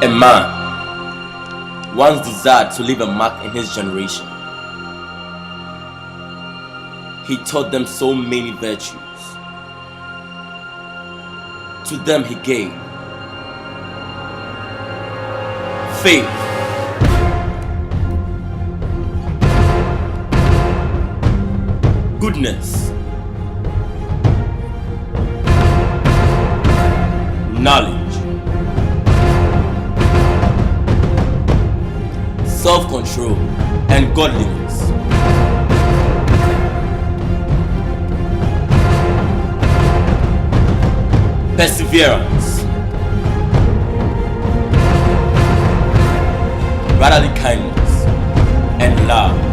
A man once desired to leave a mark in his generation. He taught them so many virtues. To them he gave faith, goodness, knowledge, self-control, and godliness. Perseverance, brotherly kindness, and love.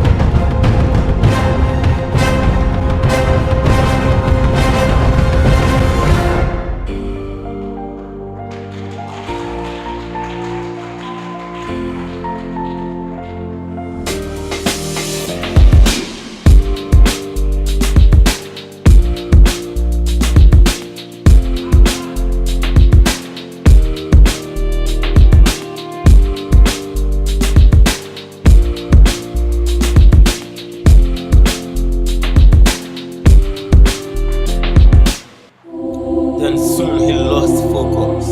Then soon he lost focus.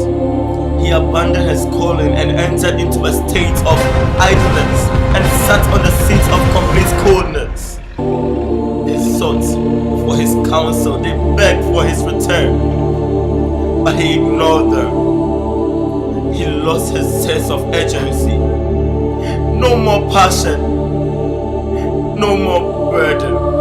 He abandoned his calling and entered into a state of idleness and sat on the seat of complete coldness. They sought for his counsel, they begged for his return, but he ignored them. He lost his sense of urgency. No more passion, no more burden.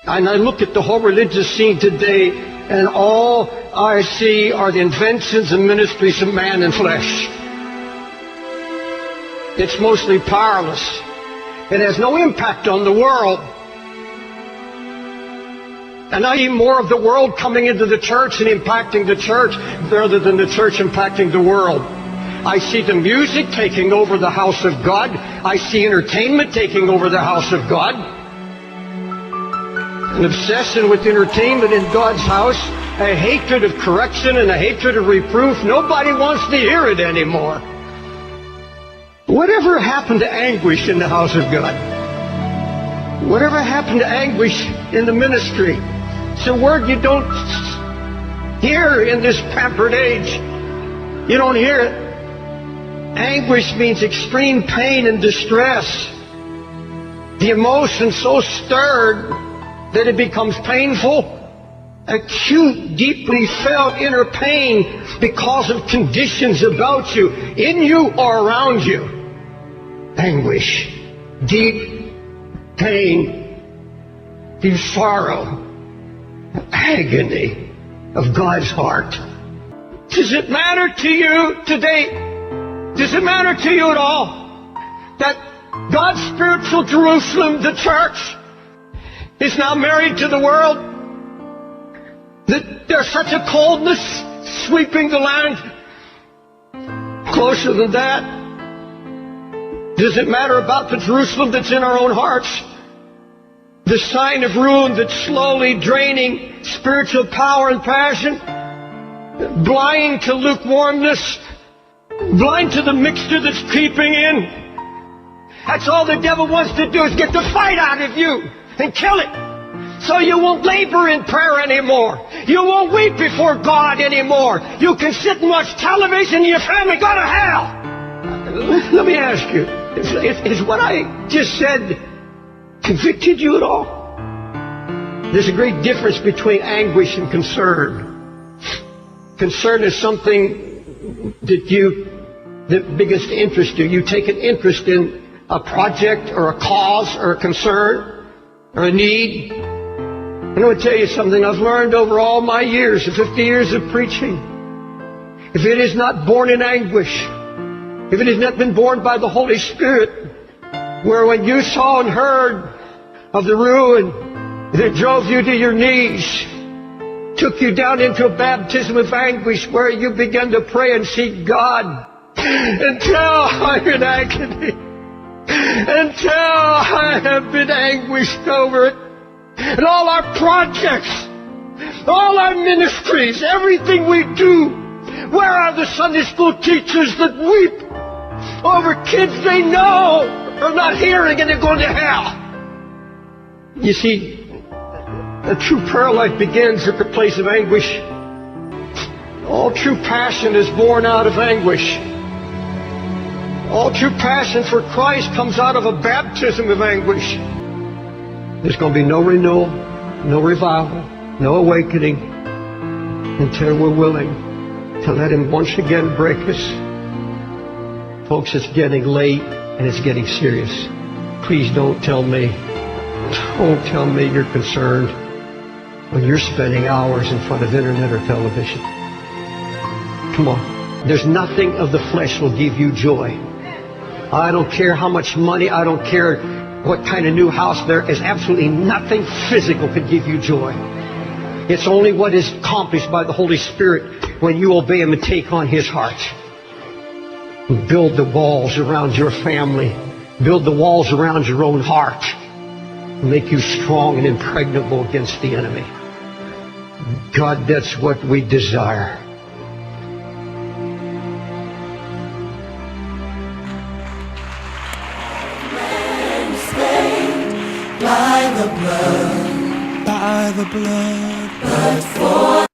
And I look at the whole religious scene today, and all I see are the inventions and ministries of man and flesh. It's mostly powerless. It has no impact on the world. And I see more of the world coming into the church and impacting the church rather than the church impacting the world. I see the music taking over the house of God. I see entertainment taking over the house of God. An obsession with entertainment in God's house, a hatred of correction and a hatred of reproof. Nobody wants to hear it anymore. Whatever happened to anguish in the house of God? Whatever happened to anguish in the ministry? It's a word you don't hear in this pampered age. You don't hear it. Anguish means extreme pain and distress. The emotion so stirred that it becomes painful, acute, deeply felt inner pain because of conditions about you, in you or around you. Anguish, deep pain, deep sorrow, agony of God's heart. Does it matter to you today? Does it matter to you at all that God's spiritual Jerusalem, the church, is now married to the world? That there's such a coldness sweeping the land? Closer than that, does it matter about the Jerusalem that's in our own hearts? The sign of ruin that's slowly draining spiritual power and passion, blind to lukewarmness, blind to the mixture that's creeping in. That's all the devil wants to do, is get the fight out of you and kill it. So you won't labor in prayer anymore. You won't weep before God anymore. You can sit and watch television and your family go to hell. Let me ask you, is what I just said convicted you at all? There's a great difference between anguish and concern. Concern is something that biggest interest you. You take an interest in a project or a cause or a concern or a need. I'm going to tell you something I've learned over all my years, 50 years of preaching. If it is not born in anguish, if it has not been born by the Holy Spirit, where when you saw and heard of the ruin that drove you to your knees, took you down into a baptism of anguish where you began to pray and seek God until I'm in agony, until I have been anguished over it, and all our projects, all our ministries, everything we do. Where are the Sunday school teachers that weep over kids they know are not hearing and they're going to hell? You see, a true prayer life begins at the place of anguish. All true passion is born out of anguish. All true passion for Christ comes out of a baptism of anguish. There's going to be no renewal, no revival, no awakening until we're willing to let Him once again break us. Folks, it's getting late and it's getting serious. Please don't tell me you're concerned when you're spending hours in front of internet or television. Come on. There's nothing of the flesh will give you joy. I don't care how much money, I don't care what kind of new house. There is absolutely nothing physical can give you joy. It's only what is accomplished by the Holy Spirit when you obey Him and take on His heart. Build the walls around your family. Build the walls around your own heart. Make you strong and impregnable against the enemy. God, that's what we desire. By the blood, but for